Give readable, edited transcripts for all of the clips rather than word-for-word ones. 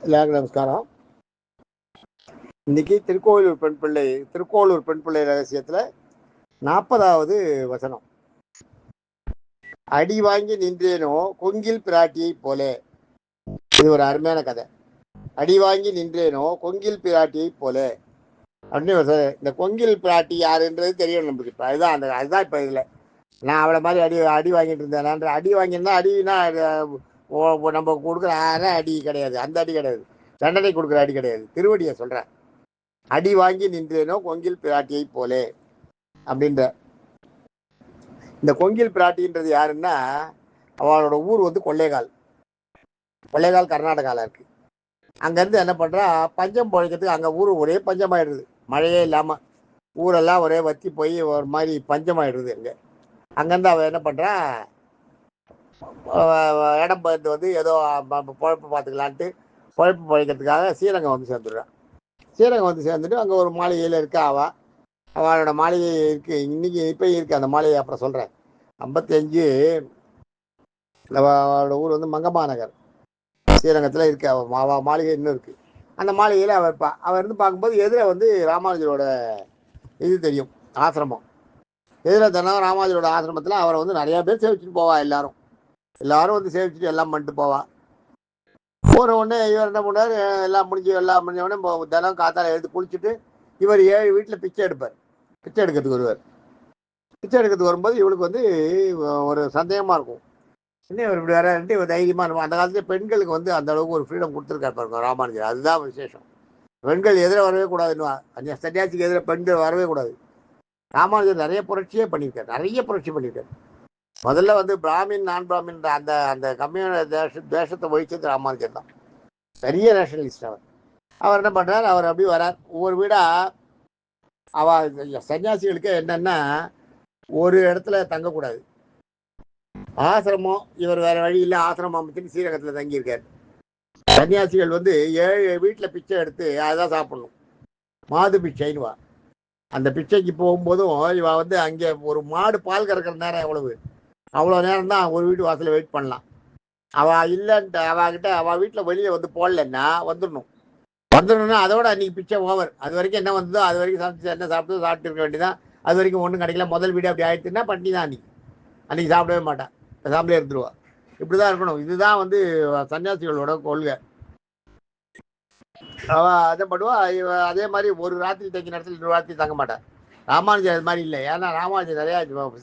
எல்லாருக்கும் நமஸ்காரம். இன்னைக்கு திருக்கோளூர் பெண் பிள்ளை ரகசியத்துல 40வது வசனம். அடி வாங்கி நின்றேனோ கொங்கில் பிராட்டியை போலே. இது ஒரு அருமையான கதை. அடி வாங்கி நின்றேனோ கொங்கில் பிராட்டியை போலே அப்படின்னு. இந்த கொங்கில் பிராட்டி யாருன்றது தெரியும் நமக்கு. இப்ப அதுதான் இப்ப இதுல நான் அவளை மாதிரி அடி வாங்கிட்டு இருந்தேன். அடி வாங்கியிருந்தா அடினா நம்ம கொடுக்குற அடி கிடையாது, அந்த அடி கிடையாது, தண்டனை கொடுக்குற அடி கிடையாது. திருவடியை சொல்றேன். அடி வாங்கி நின்றேனோ கொங்கில் பிராட்டியை போலே அப்படின்ற. இந்த கொங்கில் பிராட்டின்றது யாருன்னா, அவளோட ஊர் வந்து கொள்ளைகால் கர்நாடகாவில் இருக்கு. அங்கேருந்து என்ன பண்ணுறா, பஞ்சம் பழைக்கிறதுக்கு அங்கே ஊர் ஒரே பஞ்சமாயிடுது. மழையே இல்லாமல் ஊரெல்லாம் ஒரே வத்தி போய் ஒரு மாதிரி பஞ்சமாயிடுது. அங்கேருந்து அவள் என்ன பண்ணுறா, இடம் பார்த்து வந்து ஏதோ பொழப்பு பார்த்துக்கலான்ட்டு பொழப்பு பழைக்கிறதுக்காக ஸ்ரீரங்கம் வந்து சேர்ந்துடுறான். ஸ்ரீரங்கம் வந்து சேர்ந்துட்டு அங்கே ஒரு மாளிகையில் இருக்கா. அவளோட மாளிகை இருக்கு, இன்னைக்கு இப்போ இருக்கு அந்த மாளிகை. அப்புறம் சொல்கிறேன். 55 அவளோட ஊர் வந்து மங்கம்மா நகர், ஸ்ரீரங்கத்தில் இருக்கு. அவள் மாளிகை இன்னும் இருக்கு. அந்த மாளிகையில் அவள் இருப்பா. அவள் இருந்து பார்க்கும்போது எதிர வந்து ராமானுஜரோட இது தெரியும், ஆசிரமம். எதிர தினம் ராமானுஜரோட ஆசிரமத்தில் அவரை வந்து நிறையா பேர் சேவிச்சுட்டு போவா. எல்லாரும் வந்து சேவிச்சுட்டு எல்லாம் பண்ணிட்டு போவா. போகிற உடனே இவர் என்ன பண்ணார், எல்லாம் முடிஞ்ச உடனே தினம் காத்தால எடுத்து குளிச்சுட்டு இவர் 7 வீட்டில் பிச்சை எடுக்கிறதுக்கு வருவார். பிச்சை எடுக்கிறதுக்கு வரும்போது இவளுக்கு வந்து ஒரு சந்தேகமாக இருக்கும். இன்னும் இவர் இப்படி வரன்ட்டு இவர் தைரியமாக இருக்கும். அந்த காலத்துல பெண்களுக்கு வந்து அந்த அளவுக்கு ஒரு ஃப்ரீடம் கொடுத்துருக்காரு பாருங்க ராமானுஜர். அதுதான் விசேஷம். பெண்கள் எதிர வரவே கூடாதுன்னு, சன்னியாசிக்கு எதிர பெண்கள் வரவே கூடாது. ராமானுஜர் நிறைய புரட்சி பண்ணியிருக்காரு. முதல்ல வந்து பிராமின் நான் பிராமின் அந்த கம்யூனிஸ்ட் தேசத்தை ஒழிச்சது ராமானுஜர் தான். பெரிய நேஷனலிஸ்ட் அவர் என்ன பண்றார், அவர் அப்படி வரார். ஒவ்வொரு வீடா சன்னியாசிகளுக்கு என்னன்னா, ஒரு இடத்துல தங்கக்கூடாது. ஆசிரமம், இவர் வேற வழி இல்லை, ஆசிரமம் அமைச்சுட்டு ஸ்ரீரங்கத்துல தங்கியிருக்காரு. சன்னியாசிகள் வந்து 7 வீட்டுல பிச்சை எடுத்து அதான் சாப்பிடணும். மாது பிச்சைன்னுவா. அந்த பிச்சைக்கு போகும்போதும் இவ வந்து அங்கே ஒரு மாடு பால் கறக்கிற நேரம் அவ்வளோ நேரம் தான் ஒரு வீட்டு வாசல வெயிட் பண்ணலாம். அவள் இல்லைன்ட்டு அவள் வீட்டில் வெளியே வந்து போடலன்னா வந்துடணும்னா அதோட அன்னைக்கு பிச்சை ஓவர். அது வரைக்கும் என்ன வந்ததோ அது வரைக்கும் சாப்பிட்டு இருக்க வேண்டியதான். அது வரைக்கும் ஒன்றும் கிடைக்கல. முதல் வீடு அப்படி ஆயிடுச்சுன்னா பண்ணி தான் அன்னைக்கு சாப்பிடவே மாட்டான், சாப்பிட்டே இருந்துருவா. இப்படிதான் இருக்கணும். இதுதான் வந்து சன்னியாசிகளோட கொள்கை. அதை பண்ணுவா. அதே மாதிரி ஒரு ராத்திரி தங்கின இடத்துல இன்னொரு ராத்திரி தங்க மாட்டான். ராமானுஜர் அது மாதிரி இல்லை. ஏன்னா ராமானுஜர் நிறையா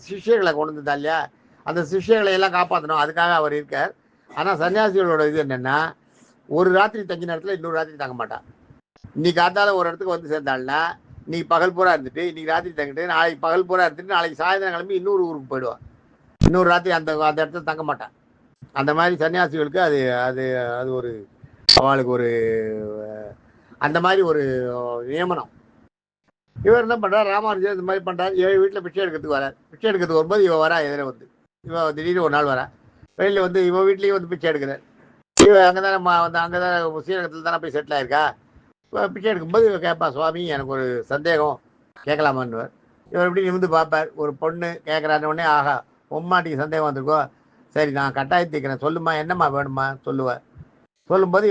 சிஷ்யர்களை கொண்டு வந்ததா இல்லையா, அந்த சிஷ்யர்களை எல்லாம் காப்பாற்றணும், அதுக்காக அவர் இருக்கார். ஆனால் சன்னியாசிகளோட இது என்னென்னா, ஒரு ராத்திரி தங்கின இடத்துல இன்னொரு ராத்திரி தங்க மாட்டான். இன்னைக்கு காத்தால ஒரு இடத்துக்கு வந்து சேர்ந்தாள்னா இன்னைக்கு பகல் பூரா இருந்துட்டு இன்னைக்கு ராத்திரி தங்கிட்டு நாளைக்கு பகல் பூரா இருந்துட்டு நாளைக்கு சாயந்தரம் கிளம்பி இன்னொரு ஊருக்கு போயிடுவான். இன்னொரு ராத்திரி அந்த இடத்துல தங்க மாட்டான். அந்த மாதிரி சன்னியாசிகளுக்கு அது அது அது ஒரு அவளுக்கு ஒரு அந்த மாதிரி ஒரு நியமனம். இவர் என்ன பண்றார், ராமானுஜர் இந்த மாதிரி பண்றாரு. 7 வீட்டில் பிச்சை எடுக்கிறதுக்கு வரார். பிச்சை எடுக்கிறதுக்கு வரும்போது இவ வரா. எதிர வந்து இவ திடீர்னு ஒரு நாள் வரா. வெளியில் வந்து இவ வீட்லேயும் வந்து பிச்சை எடுக்கிறார். இவ அங்கதானே வந்து அங்கதான் ஸ்ரீரங்கத்தில் தானே போய் செட்டில் ஆயிருக்கா. பிச்சை எடுக்கும்போது இவ கேட்பா, சுவாமி எனக்கு ஒரு சந்தேகம் கேட்கலாமான்னுவார். இவர் எப்படி நிமிந்து பார்ப்பார். ஒரு பொண்ணு கேட்குறான்னு உடனே ஆகா உம்மாட்டிக்கு சந்தேகம் வந்திருக்கோ, சரி நான் கட்டாயத்திக்கிறேன், சொல்லுமா என்னம்மா வேணுமா சொல்லுவார். சொல்லும்போது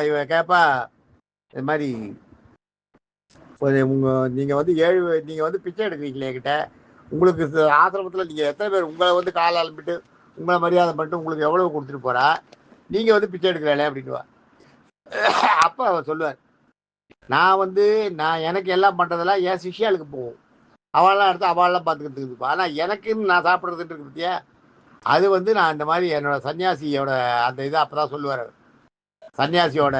இவ கேட்பா, இது மாதிரி நீங்கள் வந்து நீங்கள் வந்து பிச்சை எடுக்கிறீங்களே கிட்ட, உங்களுக்கு ஆசிரமத்தில் நீங்கள் எத்தனை பேர் உங்களை வந்து காலை அலம்பிட்டு உங்களை மரியாதை பண்ணிட்டு உங்களுக்கு எவ்வளவு கொடுத்துட்டு போறா, நீங்கள் வந்து பிச்சை எடுக்கிறாளே அப்படின்னுவா. அப்போ அவர் சொல்லுவார், நான் எனக்கு எல்லாம் பண்ணுறதெல்லாம் என் சிஷ்யாளுக்கு போகும், அவளெல்லாம் எடுத்து அவளெல்லாம் பார்த்துக்கிறதுக்கு இருப்பா. ஆனால் எனக்குன்னு நான் சாப்பிட்றதுட்டு இருக்கு பத்தியா, அது வந்து நான் இந்த மாதிரி என்னோட சன்னியாசியோட அந்த இதை அப்போ தான் சொல்லுவார். சன்னியாசியோட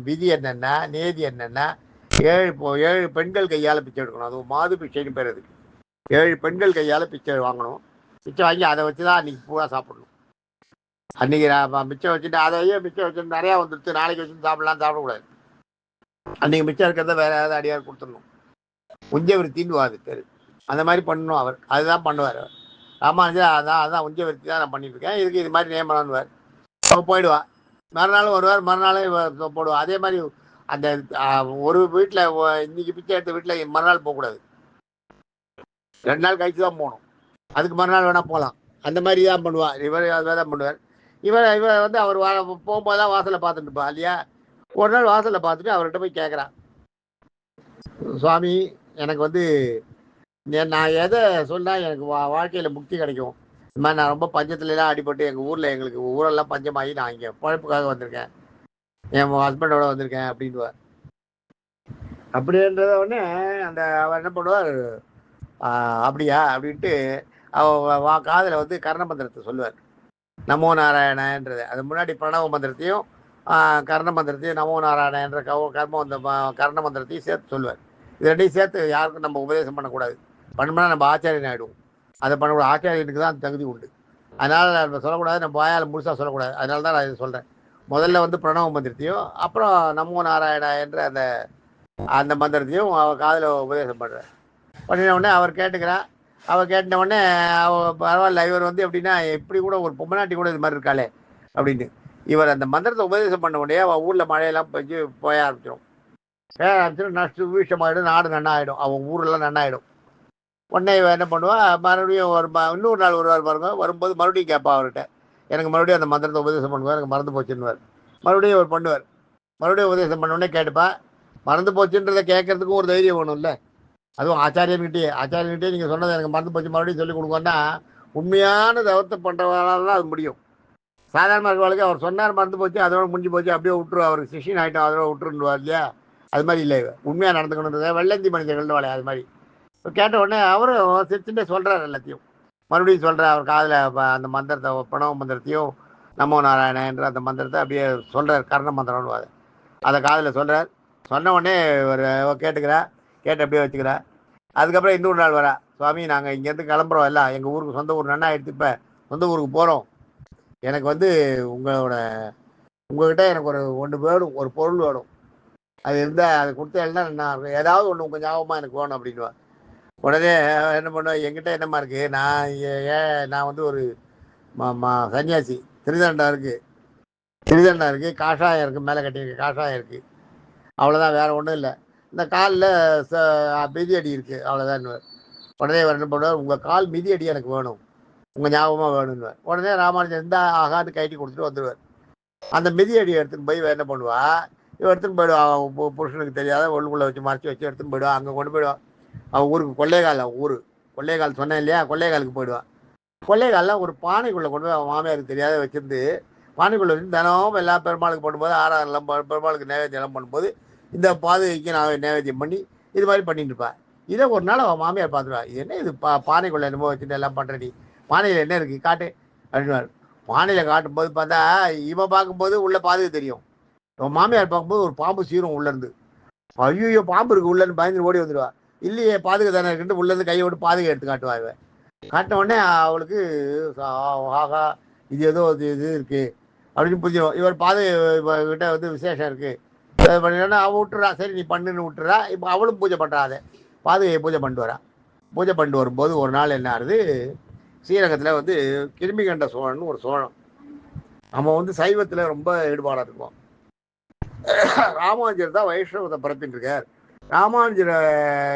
விதி என்னென்னா, நேதி என்னென்னா, 7 பெண்கள் கையால் பிச்சை எடுக்கணும். அது மாது பிச்சைன்னு பேர். அதுக்கு 7 பெண்கள் கையால் பிச்சை வாங்கணும். பிச்சை வாங்கி அதை வச்சு தான் அன்றைக்கி பூரா சாப்பிடணும். அன்றைக்கி மிச்சம் வச்சுட்டு அதையே மிச்சம் வச்சுட்டு நிறையா வந்துடுச்சு, நாளைக்கு வச்சுட்டு சாப்பிடக்கூடாது. அன்றைக்கி மிச்சம் இருக்கிறத வேற ஏதாவது அடியார் கொடுத்துடணும். உஞ்சவிருத்தின்னு அது பேர். அந்த மாதிரி பண்ணணும் அவர். அதுதான் பண்ணுவார் ராமானுஜர். அதான் உஞ்சவிருத்தி தான் நான் பண்ணிட்டு இருக்கேன், இதுக்கு இது மாதிரி நியமனம்னுவார். போயிடுவா. மறுநாள் வருவார், மறுநாளே போடுவா. அதே மாதிரி அந்த ஒரு வீட்டில் இன்னைக்கு பிச்சை எடுத்த வீட்டில் மறுநாள் போகக்கூடாது, 2 நாள் கழிச்சு தான் போகணும். அதுக்கு மறுநாள் வேணா போகலாம். அந்த மாதிரி தான் பண்ணுவார் இவர். அதுதான் பண்ணுவார். இவன் வந்து அவர் போகும்போதெல்லாம் வாசலில் பார்த்துட்டு இருப்பான் இல்லையா. ஒரு நாள் வாசலில் பார்த்துட்டு அவர்கிட்ட போய் கேட்குறான், சுவாமி எனக்கு வந்து நான் எதை சொன்னால் எனக்கு வாழ்க்கையில் முக்தி கிடைக்கும், இந்த மாதிரி நான் ரொம்ப பஞ்சத்துலலாம் அடிபட்டு எங்கள் ஊரில் எங்களுக்கு ஊரெல்லாம் பஞ்சமாகி நான் இங்கே பழப்புக்காக வந்திருக்கேன், என் ஹஸ்பண்டோட வந்திருக்கேன் அப்படின்வார். அப்படின்றத உடனே அவர் என்ன பண்ணுவார், அப்படியா அப்படின்ட்டு அவர் காதில் வந்து கர்ண மந்திரத்தை சொல்லுவார், நமோ நாராயணன்றது. அது முன்னாடி பிரணவ மந்திரத்தையும் கர்ண மந்திரத்தையும் நமோ நாராயணன்ற கர்ண மந்திரத்தையும் சேர்த்து சொல்லுவார். இது ரெண்டையும் சேர்த்து யாருக்கும் நம்ம உபதேசம் பண்ணக்கூடாது, பண்ணோம்னா நம்ம ஆச்சாரியன் ஆகிடுவோம். அதை பண்ணக்கூடாது, ஆச்சாரியனுக்கு தான் தகுதி உண்டு. அதனால் நம்ம சொல்லக்கூடாது, நம்ம வாயால் முழுசாக சொல்லக்கூடாது. அதனால தான் நான் இதை சொல்கிறேன். முதல்ல வந்து பிரணவ மந்திரத்தையும் அப்புறம் நமோ நாராயணா என்ற அந்த மந்திரத்தையும் அவர் காதில் உபதேசம் பண்ணுறார். பண்ணின உடனே அவர் கேட்டுக்கிறார். அவர் கேட்டின உடனே பரவாயில்ல, இவர் வந்து எப்படின்னா இப்படி கூட ஒரு பொம்மநாட்டி கூட இது மாதிரி இருக்காளே அப்படின்னு இவர் அந்த மந்திரத்தை உபதேசம் பண்ண உடனே அவன் ஊரில் மழையெல்லாம் பெஞ்சு போய ஆரம்பிச்சிடும். நஷ்டு வீஷமாயிடும், நாடு நன்னாயிடும், அவன் ஊரெல்லாம் நன்னாயிடும். உடனே இவன் என்ன பண்ணுவா, மறுபடியும் இன்னொரு நாள் வருவார் பாருங்க. வரும்போது மறுபடியும் கேட்பா அவர்கிட்ட, எனக்கு மறுபடியும் அந்த மந்திரத்தை உபதேசம் பண்ணுவார், எனக்கு மறந்து போச்சுன்னுவார். மறுபடியும் அவர் பண்ணுவார். மறுபடியும் உபதேசம் பண்ண உடனே கேட்டுப்பா, மறந்து போச்சுன்றதை கேட்கறதுக்கும் ஒரு தைரியம் வேணும்ல. அதுவும் ஆச்சாரியன்கிட்டே நீங்கள் சொன்னதை எனக்கு மறந்து போச்சு மறுபடியும் சொல்லிக் கொடுங்கன்னா உண்மையான தவத்தை பண்ணுறவங்களால தான் அது முடியும். சாதாரண வாழ்க்கை அவர் சொன்னார் மறந்து போச்சு, அதோட முடிஞ்சு போச்சு, அப்படியே விட்டுரு, அவருக்கு சிஷியன் ஆகிட்டோம், அதோட விட்டுருவார் இல்லையா. அது மாதிரி இல்லை, உண்மையாக நடந்துக்கணுன்றதை வெள்ளந்தி மனிதர்கள் வாழை. அது மாதிரி கேட்ட உடனே அவரும் சிரிச்சுட்டே சொல்கிறார் எல்லாத்தையும். மறுபடியும் சொல்கிறார் அவர் காதில் அந்த மந்திரத்தை, பிரணவ மந்திரத்தையும் நமோ நாராயணன்ற அந்த மந்திரத்தை அப்படியே சொல்கிறார், கர்ண மந்திரம்னு அதை காதில் சொல்கிறார். சொன்ன உடனே ஒரு கேட்டுக்கிறா, கேட்டு அப்படியே வச்சுக்கிறா. அதுக்கப்புறம் இன்னொரு நாள் வரா, சுவாமி நாங்கள் இங்கேருந்து கிளம்புறோம், எல்லாம் எங்கள் ஊருக்கு சொந்த ஊர் நன்னா எடுத்து இப்போ சொந்த ஊருக்கு போகிறோம், எனக்கு வந்து உங்கள்கிட்ட எனக்கு ஒன்று வேணும், ஒரு பொருள் வேணும், அது இருந்தால் அது கொடுத்தேன்னா நான் ஏதாவது ஒன்று உங்கள் ஞாபகமாக எனக்கு வேணும் அப்படின்வா. உடனே என்ன பண்ணுவேன், என்கிட்ட என்னம்மா இருக்குது, நான் வந்து ஒரு சன்னியாசி, திருதண்டம் இருக்குது, காஷாயம் இருக்குது, மேலே கட்டியிருக்கு காஷாயம் இருக்குது, அவ்வளோதான், வேறு ஒன்றும் இல்லை, இந்த காலில் மிதியடி இருக்குது, அவ்வளோதான். உடனே அவர் என்ன பண்ணுவார், உங்கள் கால் மிதியடி எனக்கு வேணும், உங்கள் ஞாபகமாக வேணும்னுவார். உடனே ராமானுஜன் இருந்தால் ஆகாது கைட்டி கொடுத்துட்டு வந்துடுவார். அந்த மிதியடி எடுத்துன்னு போய் என்ன பண்ணுவா, இவன் எடுத்துன்னு போயிடுவான், புருஷனுக்கு தெரியாத உள்ளுக்குள்ளே வச்சு மறைச்சி வச்சு எடுத்துன்னு போயிடுவான். அங்கே கொண்டு போயிடுவான் அவன் ஊருக்கு, கொள்ளைகால், அவன் ஊர் கொள்ளைகால் சொன்னேன் இல்லையா, கொள்ளைகாலுக்கு போயிடுவான். கொள்ளைகாலில் ஒரு பானைக்குள்ளே கொண்டு போய் அவன் மாமியாருக்கு தெரியாத வச்சிருந்து பானைக்குள்ளே வச்சு தினமும் எல்லா பெருமாளுக்கு பண்ணும்போது ஆறாரெல்லாம் பெருமாளுக்கு நைவேத்தியம் பண்ணும்போது இந்த பாதுகைக்கு நான் நைவேத்தியம் பண்ணி இது மாதிரி பண்ணிட்டு இருப்பேன். இதை ஒரு நாள் அவன் மாமியார் பார்த்துருவா, இது என்ன இது பானைக்குள்ளே என்னமோ வச்சுட்டு எல்லாம் பண்ணுறடி, பானையில் என்ன இருக்குது காட்டு அப்படின்வார். பானையில் காட்டும்போது பார்த்தா இவன் பார்க்கும்போது உள்ள பாதுகை தெரியும், அவன் மாமியார் பார்க்கும்போது ஒரு பாம்பு சீரும் உள்ளேருந்து. ஐயோ பாம்பு இருக்குது உள்ளேருந்து பயந்து ஓடி வந்துடுவா. இல்லையே பாதுகை தானே இருக்குன்ட்டு உள்ளேருந்து கையை விட்டு பாதுகை எடுத்து காட்டுவா. இவன் காட்டின உடனே அவளுக்கு ஆகா இது ஏதோ இது இருக்குது அப்படின்னு புரிஞ்சிடும். இவர் பாதுகை கிட்ட வந்து விசேஷம் இருக்குது பண்ணினா அவன் விட்டுறா, சரி நீ பண்ணுன்னு விட்டுறா. இப்போ அவளும் பூஜை பண்ணுறா, அதை பாதுகையை பூஜை பண்ணிட்டு வரா. பூஜை பண்ணிட்டு வரும்போது ஒரு நாள் என்ன ஆகுது, ஸ்ரீரங்கத்தில் வந்து கிருமிகண்ட சோழன் ஒரு சோழன், அவன் வந்து சைவத்தில் ரொம்ப ஈடுபாடாக இருக்கும். ராமானுஜர் தான் வைஷ்ணவத்தை பரப்பின்னு இருக்கார். ராமானுஜர்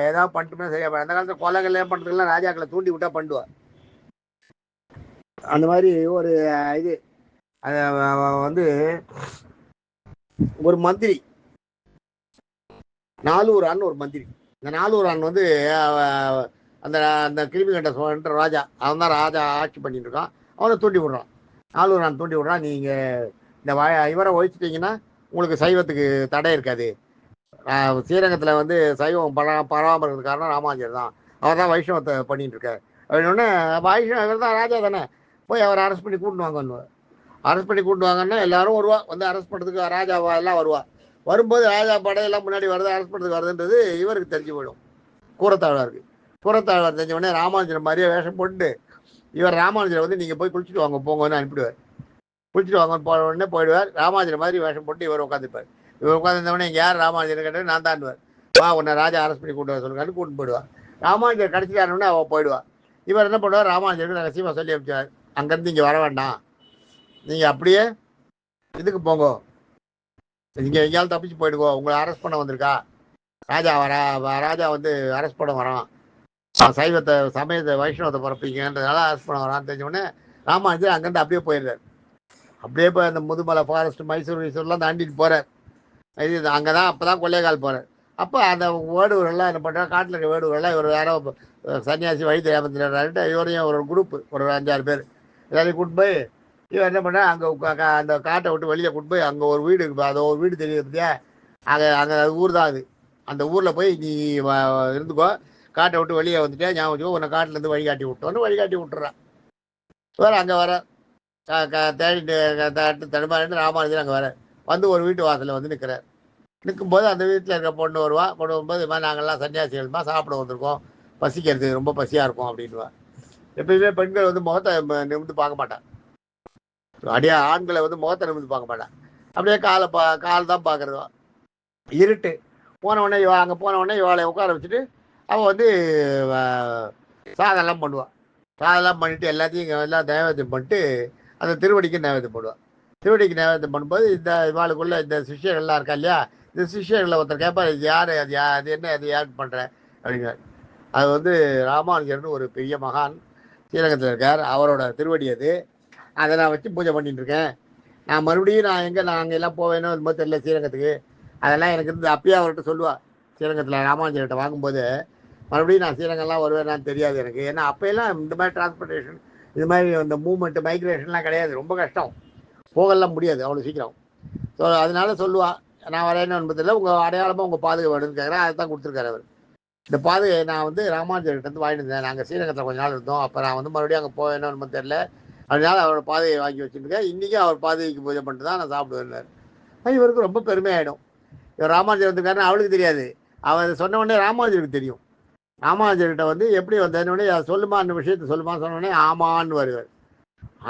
ஏதாவது பண்ணிட்டுமே சரியா, அந்த காலத்தில் கொலைகள்லாம் பண்ணுறதுலாம் ராஜாக்களை தூண்டி விட்டா பண்ணுவார். அந்த மாதிரி ஒரு இது வந்து ஒரு மந்திரி, நாலூரான்னு ஒரு மந்திரி. இந்த நாலூரான் வந்து அந்த அந்த கிருமிகண்ட சோழன்ற ராஜா, அவன் தான் ராஜா ஆட்சி பண்ணிட்டு இருக்கான். அவனை தூண்டி விடுறான், நாலூரான் தூண்டி விடுறான், நீங்கள் இந்த இவரை ஒழிச்சிட்டிங்கன்னா உங்களுக்கு சைவத்துக்கு தடை இருக்காது. ஸ்ரீரங்கத்தில் வந்து சைவம் பராமரிக்கிறது காரணம் ராமானுஜர் தான், அவர் தான் வைஷ்ணவத்தை பண்ணிட்டு இருக்கார் அப்படின்னோடனே வைஷ்ணவர் தான் ராஜா தானே, போய் அவரை அரெஸ்ட் பண்ணி கூட்டின்னு வாங்கன்னு. அரெஸ்ட் பண்ணி கூட்டு வாங்கன்னா எல்லாரும் வருவா, வந்து அரெஸ்ட் பண்ணுறதுக்கு ராஜாவா எல்லாம் வருவா. வரும்போது ராஜா படையெல்லாம் முன்னாடி வருது, அரெஸ்ட் பண்ணுறதுக்கு வருதுன்றது இவருக்கு தெரிஞ்சு போயிடும், கூரத்தாழ்வாருக்கு. கூரத்தாழ்வார் தெரிஞ்ச உடனே ராமானுஜர் மாதிரியே வேஷம் போட்டு இவர் ராமானுஜரை வந்து நீங்கள் போய் குளிச்சுட்டு வாங்க போங்கன்னு அனுப்பிடுவார். குளிச்சுட்டு வாங்கன்னு போன உடனே போயிடுவார். ராமானுஜர் மாதிரி வேஷம் போட்டு இவர் உட்காந்துருப்பார். இவர் உட்காந்துருந்தவொடனே இங்கே யார் ராமானுஜர் கேட்டால் நான் தாண்டுவார். வா உன்னை ராஜா அரெஸ்ட் பண்ணி கூட்டு வர சொல்லுங்கன்னு கூட்டு போயிடுவார். ராமானுஜர் கடைசியாருன்னு அவள் போயிடுவார். இவர் என்ன பண்ணுவார், ராமானுஜருக்கு ரகசியமாக சொல்லி அனுப்பிச்சார், அங்கேருந்து இங்கே வர வேண்டாம், நீங்கள் அப்படியே இதுக்கு போங்க, இங்கே எங்கேயாவது தப்பிச்சு போயிடுங்கோ, உங்களை அரெஸ்ட் பண்ண வந்திருக்கா ராஜா, ராஜா வந்து அரெஸ்ட் பண்ண வரான், சைவத்தை சமயத்தை வைஷ்ணவத்தை பரப்பிங்கன்றதுனால அரெஸ்ட் பண்ண வரான்னு தெரிஞ்ச உடனே ராமானுஜர் அங்கேருந்து அப்படியே போயிடுறார். அப்படியே போய் அந்த முதுமலை ஃபாரஸ்ட் மைசூர்லாம் தாண்டிட்டு போகிறார். இது அங்கே தான் அப்போ தான் கொள்ளைக்கால் போகிறார். அப்போ அந்த வேடுவர்கள்லாம் என்ன பண்ணுறாங்க, காட்டில் இருக்க வேடுவர்கள்லாம் இவர் யாரோ சன்னியாசி வழி தேவந்திரான்ட்டு இவரையும் ஒரு குரூப்பு ஒரு 5-6 பேர் எல்லாரையும் கூட்டு போய் இவன் என்ன பண்ணா அங்கே அந்த காட்டை விட்டு வெளியே கூட்டு போய் அங்கே ஒரு வீடு இருக்குது. அது ஒரு வீடு தெரியுது பார்த்தியா, அங்கே அங்கே அது ஊர் தான் அது. அந்த ஊரில் போய் நீ இருந்துக்கோ, காட்டை விட்டு வெளியே வந்துட்டே ஞாபகம் வச்சுக்கோ, உன்னை காட்டிலேருந்து வழிகாட்டி விட்டோன்னு வழிகாட்டி விட்டுறான். வேறு அங்கே வர தேடிட்டு தடுமாறிட்டு ராமானுஜர் அங்கே வர வந்து ஒரு வீட்டு வாசலில் வந்து நிற்கிறார். நிற்கும்போது அந்த வீட்டில் இருக்க பொண்ணு வருவா. பொண்ணு வரும்போது இது மாதிரி நாங்கள்லாம் சன்னியாசிகள்மா சாப்பிட வந்திருக்கோம், பசிக்கிறது ரொம்ப பசியாக இருக்கும் அப்படின்வா. எப்பயுமே பெண்கள் வந்து முகத்தை நிமிந்து பார்க்க மாட்டான், அடியா ஆண்களை வந்து முகத்தை நிமிந்து பார்க்க மாட்டான். அப்படியே கால் தான் பார்க்குறதுவா. இருட்டு போன உடனே இவா அங்கே போன உடனே இவாளை உட்கார வச்சுட்டு அவள் வந்து சாதெல்லாம் பண்ணுவாள். சாதெல்லாம் பண்ணிவிட்டு எல்லாத்தையும் இங்கே எல்லாம் நைவேத்தியம் பண்ணிட்டு அந்த திருவடிக்கு நைவேத்தியம் பண்ணுவாள். திருவடிக்கு நைவேத்தியம் பண்ணும்போது இந்த இவாளுக்குள்ள இந்த சிஷ்யர்கள்லாம் இருக்கா இல்லையா, இந்த சிஷ்யர்களில் ஒருத்தர் கேட்பார், இது யார், அது என்ன, அது யாருக்கு பண்ணுறேன் அப்படிங்கிறார். அது வந்து ராமானுஜர்னு ஒரு பெரிய மகான் ஸ்ரீரங்கத்தில் இருக்கார், அவரோட திருவடி அது. அதை நான் வச்சு பூஜை பண்ணிட்டு இருக்கேன். நான் மறுபடியும் நான் அங்கே எல்லாம் போவேனோ அது மாதிரி தெரியல ஸ்ரீரங்கத்துக்கு. அதெல்லாம் எனக்கு இருந்து அப்பயே அவர்கிட்ட சொல்லுவாள், ஸ்ரீரங்கத்தில் ராமானுஜர்கிட்ட வாங்கும்போது மறுபடியும் நான் ஸ்ரீரங்கம்லாம் வருவேனான்னு தெரியாது எனக்கு. ஏன்னா அப்போயெல்லாம் இந்த மாதிரி டிரான்ஸ்போர்ட்டேஷன் இது மாதிரி இந்த மூவ்மெண்ட்டு மைக்ரேஷன்லாம் கிடையாது, ரொம்ப கஷ்டம், போகலாம் முடியாது அவ்வளோ சீக்கிரம். ஸோ அதனால சொல்லுவாள், நான் வரேன்னு என்பதில்லை, உங்கள் அடையாளமாக உங்கள் பாதுகை வேணும்னு கேட்குறேன். அதை தான் கொடுத்துருக்காரு அவர். இந்த பாதுகை நான் வந்து ராமானுஜர்கிட்ட வந்து வாங்கிட்டு இருந்தேன், நாங்கள் ஸ்ரீரங்கத்தில் கொஞ்ச நாள் இருந்தோம், அப்போ நான் வந்து மறுபடியும் அங்கே போவேன்னு தெரியல, அதனால அவரோட பாதையை வாங்கி வச்சுருக்கேன். இன்றைக்கும் அவர் பாதைக்கு பூஜை பண்ணிட்டு தான் நான் சாப்பிடுவேன். இவருக்கு ரொம்ப பெருமையாயிடும். இவர் ராமானுஜர் வந்துருக்காருன்னு அவளுக்கு தெரியாது, அவர் சொன்ன உடனே ராமானுஜருக்கு தெரியும். ராமானுஜர்கிட்ட வந்து எப்படி வந்தேன்னு சொல்லுமா அந்த விஷயத்த சொல்லுமா சொன்ன உடனே ஆமான்னு வருவார்.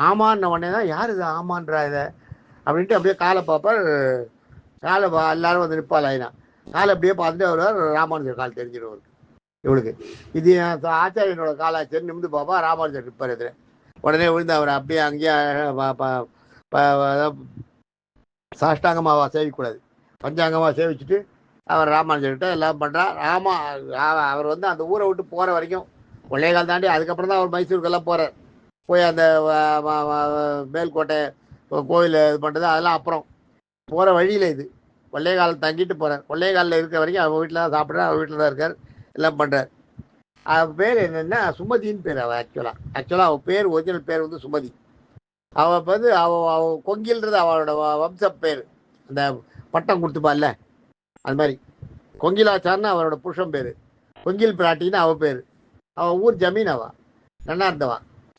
ஆமான்ன உடனே தான் யார் இது ஆமான்றா இதை அப்படின்ட்டு அப்படியே காலை பார்ப்பார். காலை எல்லாரும் வந்து நிற்பாள் லைனா, காலை அப்படியே பார்த்துட்டு வருவார். ராமானுஜர் கால் தெரிஞ்சிடும் இவளுக்கு, இது ஆச்சாரியனோட காலாச்சேரி நிமிந்து பாப்பா. ராமானுஜர் நிற்பார் இதில். உடனே விழுந்து அவர் அப்படியே அங்கேயே சாஷ்டாங்கமாக சேவிக்கூடாது, பஞ்சாங்கமாக சேவிச்சுட்டு அவர் ராமானுஜர்கிட்ட எல்லாம் பண்ணுறார். அவர் வந்து அந்த ஊரை விட்டு போகிற வரைக்கும் கொள்ளைக்கால் தாண்டி அதுக்கப்புறம் தான் அவர் மைசூருக்கெல்லாம் போகிறார். போய் அந்த மேல்கோட்டை கோவில் இது பண்ணுறது அதெல்லாம் அப்புறம் போகிற வழியில் இது கொள்ளைக்கால் தங்கிட்டு போகிறார். கொள்ளைக்காலில் இருக்கிற வரைக்கும் அவர் வீட்டில் தான் சாப்பிட்றார், அவர் வீட்டில் தான் இருக்கார், எல்லாம் பண்ணுறார். அவள் பேர் என்னென்னா சுமதின்னு பேர். அவள் ஆக்சுவலாக அவள் பேர் ஒரிஜினல் பேர் வந்து சுமதி. அவள் வந்து அவள் கொங்கில்ன்றது அவளோட வம்ச பேர், அந்த பட்டம் கொடுத்துப்பாள்ல அது மாதிரி. கொங்கிலாச்சார்னு அவரோட புருஷன் பேர், கொங்கில் பிராட்டின்னு அவள் பேர். அவள் ஊர் ஜமீன், அவள் நன்னா இருந்தவா.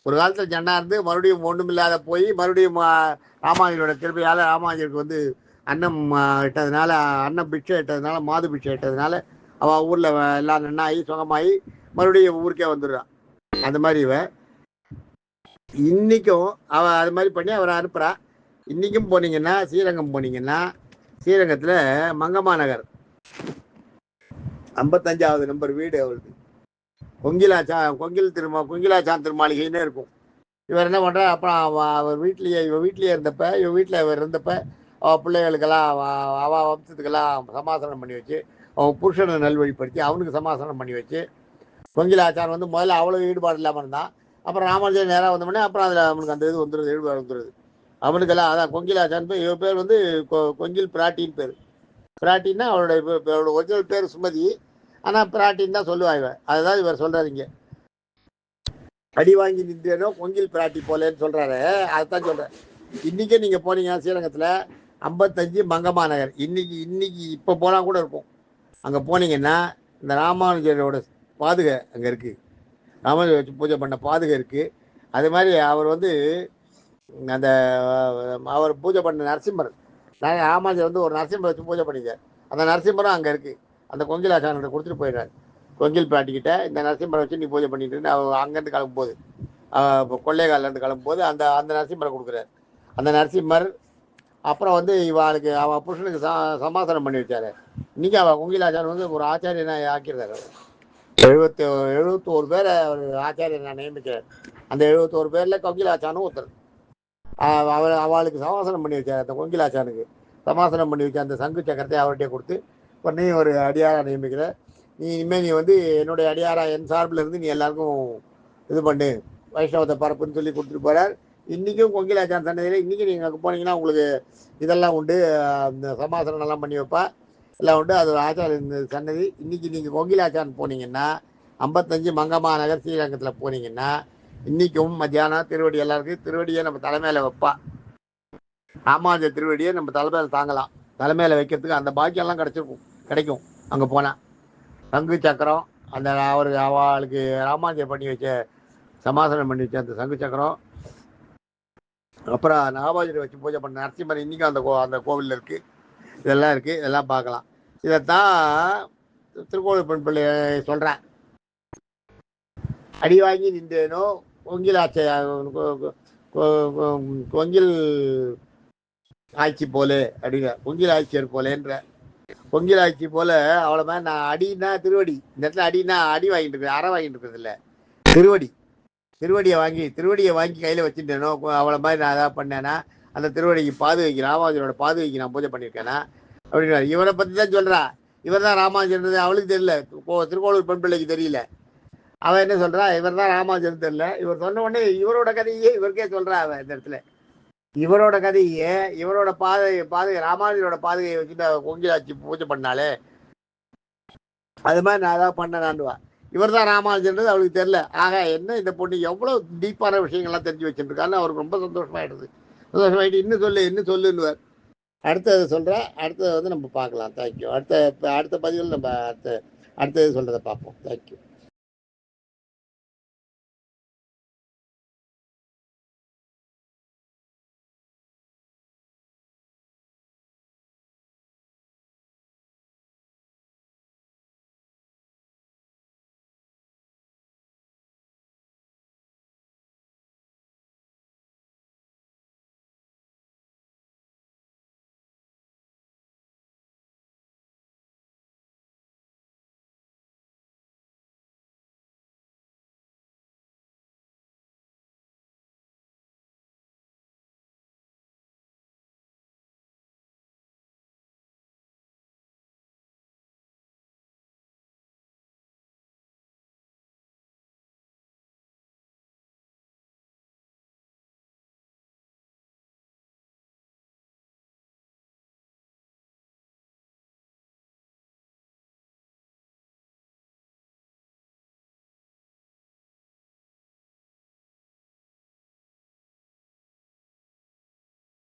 ஒரு காலத்தில் ஜன்னா இருந்து மறுபடியும் ஒன்றும் இல்லாத போய் மறுபடியும் ராமானுஜரோட கிருபையால் ராமானுஜருக்கு வந்து அன்னம் இட்டதுனால, அன்னம் பிட்சை இட்டதுனால, மாது பிட்சை இட்டதுனால அவள் ஊரில் எல்லாம் நன்னாகி சுகமாகி மறுபடியும் ஊருக்கே வந்துடுறான். அந்த மாதிரி இன்றைக்கும் அவள் அது மாதிரி பண்ணி அவரை அனுப்புகிறா. இன்றைக்கும் போனீங்கன்னா ஸ்ரீரங்கம் போனீங்கன்னா ஸ்ரீரங்கத்தில் மங்கம்மா நகர் 55வது நம்பர் வீடு அவளுக்கு. கொங்கிலாச்சான் திருமாளிகைன்னு இருக்கும். இவர் என்ன பண்ணுறா, அப்புறம் இவர் வீட்லேயே இருந்தப்ப இவர் இருந்தப்ப அவள் பிள்ளைகளுக்கெல்லாம் அவள் வம்சத்துக்கெல்லாம் சமாசனம் பண்ணி வச்சு, அவன் புருஷனை நல்வழிப்படுத்தி அவனுக்கு சமாசனம் பண்ணி வச்சு, கொங்கிலாச்சான் வந்து முதல்ல அவ்வளோ ஈடுபாடு இல்லாமல் இருந்தான். அப்புறம் ராமானுஜர் நேராக வந்தோடனே அப்புறம் அதில் அவனுக்கு அந்த இது வந்துடுது, ஈடுபாடு வந்துடுது அவனுக்கெல்லாம். அதான் கொங்கிலாச்சான் பேர். இவன் பேர் வந்து கொங்கில் பிராட்டின்னு பேர். பிராட்டின்னா அவரோட ஒரிஜினல் பேர் சுமதி, ஆனால் பிராட்டின்னு தான் சொல்லுவாங்க. அதுதான் இவர் சொல்கிறாரு இங்கே, அடி வாங்கி நின்றேனோ கொங்கில் பிராட்டி போலேன்னு சொல்கிறாரு. அதுதான் சொல்கிறேன். இன்றைக்கே நீங்கள் போனீங்க ஸ்ரீரங்கத்தில் 55 மங்கம்மா நகர், இன்னைக்கு இப்போ போனால் கூட இருக்கும். அங்கே போனீங்கன்னா இந்த ராமானுஜரோட பாதுகை அங்கே இருக்குது, ராமானுஜர் வச்சு பூஜை பண்ண பாதுகை இருக்குது. அது மாதிரி அவர் வந்து அந்த அவர் பூஜை பண்ண நரசிம்மர், ராமானுஜர் வந்து ஒரு நரசிம்மர் வச்சு பூஜை பண்ணிக்கார். அந்த நரசிம்மரும் அங்கே இருக்குது. அந்த கொங்கிலாச்சாரன்கிட்ட கொடுத்துட்டு போயிடுறாரு, கொங்கில் பிராட்டிக்கிட்ட இந்த நரசிம்மரை வச்சு நீ பூஜை பண்ணிட்டு அவர் அங்கேருந்து கிளம்பும்போது, கொள்ளைக்காலேருந்து கிளம்பும்போது அந்த நரசிம்மரை கொடுக்குறாரு. அந்த நரசிம்மர் அப்புறம் வந்து இவளுக்கு அவள் புருஷனுக்கு சமாதானம் பண்ணி வச்சாரு. இன்றைக்கி அவள் கொங்கிலாச்சாரன் வந்து ஒரு ஆச்சாரியனை ஆக்கியிருந்தார். 71 பேரை அவர் ஆச்சாரியனை நியமிக்கிறார். அந்த 71 பேரில் கொங்கிலாச்சானும் ஒருத்தர். அவளுக்கு சமாசனம் பண்ணி வச்சார். அந்த கொங்கிலாச்சானுக்கு சமாசனம் பண்ணி வச்ச அந்த சங்கு சக்கரத்தை அவர்கிட்ட கொடுத்து, இப்போ நீ ஒரு அடியாராக நியமிக்கிற, இனிமேல் நீ வந்து என்னுடைய அடியாரா என் சார்பில் இருந்து நீ எல்லாருக்கும் இது பண்ணு, வைஷ்ணவத்தை பரப்புன்னு சொல்லி கொடுத்துட்டு போகிறார். இன்றைக்கும் கொங்கிலாச்சான் சன்னதியில் இன்றைக்கி நீங்கள் அங்கே போனீங்கன்னா உங்களுக்கு இதெல்லாம் உண்டு. இந்த சமாசனம் எல்லாம் பண்ணி வைப்பா, எல்லாம் உண்டு. அது ஒரு ஆச்சார சன்னதி. இன்றைக்கி நீங்கள் கொங்கிலாச்சான் போனீங்கன்னா 55 மங்கம்மா நகர் ஸ்ரீரங்கத்தில் போனீங்கன்னா இன்றைக்கும் மத்தியானம் திருவடி எல்லாம் இருக்குது. திருவடியை நம்ம தலைமையில் வைப்பா, ராமானுஜ திருவடியை நம்ம தலைமையில் தாங்கலாம். தலைமையில் வைக்கிறதுக்கு அந்த பாக்கியெல்லாம் கிடைக்கும் அங்கே போனால். சங்கு சக்கரம், அந்த அவளுக்கு ராமானுஜர் பண்ணி வச்ச சமாசனம் பண்ணி வச்ச அந்த சங்கு சக்கரம், அப்புறம் நாகாபாஜரை வச்சு பூஜை பண்ண நரசிம்மர் இன்றைக்கும் அந்த கோவிலில் இருக்குது. இதெல்லாம் இருக்குது, இதெல்லாம் பார்க்கலாம். இதைத்தான் திருக்கோவில் பெண் பிள்ளை சொல்கிறேன். அடி வாங்கி நின்றேனோ கொங்கில் கொங்கில் ஆட்சி போலே அப்படிங்கிற, கொங்கில் ஆட்சியர் போலேன்ற. கொங்கில் ஆட்சி போல அவ்வளோ மாதிரி நான் அடினா திருவடி, இந்த இடத்துல அடினா அடி வாங்கிட்டு இருக்கேன், அரை வாங்கிட்டு இருக்கிறது இல்லை, திருவடியை வாங்கி கையில் வச்சுட்டேனோ அவ்வளோ மாதிரி நான் அதான் பண்ணேன்னா அந்த திருவடிக்கு பாதுகைக்கு, ராமானுஜரோட பாதுகைக்கு நான் பூஜை பண்ணியிருக்கேனா அப்படின்னா. இவரை பற்றி தான் சொல்கிறா. இவர் தான் ராமானுஜர்ன்றது அவளுக்கு தெரியல, திருக்கோளூர் பெண் பிள்ளைக்கு தெரியல. அவன் என்ன சொல்கிறா, இவர் தான் ராமானுஜர் தெரியல. இவர் சொன்ன உடனே இவரோட கதையே இவருக்கே சொல்கிறா. அவன் இந்த இடத்துல இவரோட கதையே, இவரோட பாதுகை ராமானுஜரோட பாதுகையை வச்சுட்டு கொங்கிலாச்சி பூஜை பண்ணாலே அது மாதிரி நான் அதான் பண்ணேனான்டுவா. இவர் தான் ராமானுஜன்றது அவளுக்கு தெரியல. ஆக என்ன இந்த பொண்ணு எவ்வளோ டீப்பான விஷயங்கள்லாம் தெரிஞ்சு வச்சுருக்கான்னு அவருக்கு ரொம்ப சந்தோஷமாயிட்டு இன்னும் சொல்லுன்னுவார். அடுத்தது சொல்கிறேன். அடுத்தது நம்ம பார்க்கலாம். தேங்க்யூ. அடுத்த பதிவில் நம்ம அடுத்தது சொல்கிறத பார்ப்போம். தேங்க்யூ.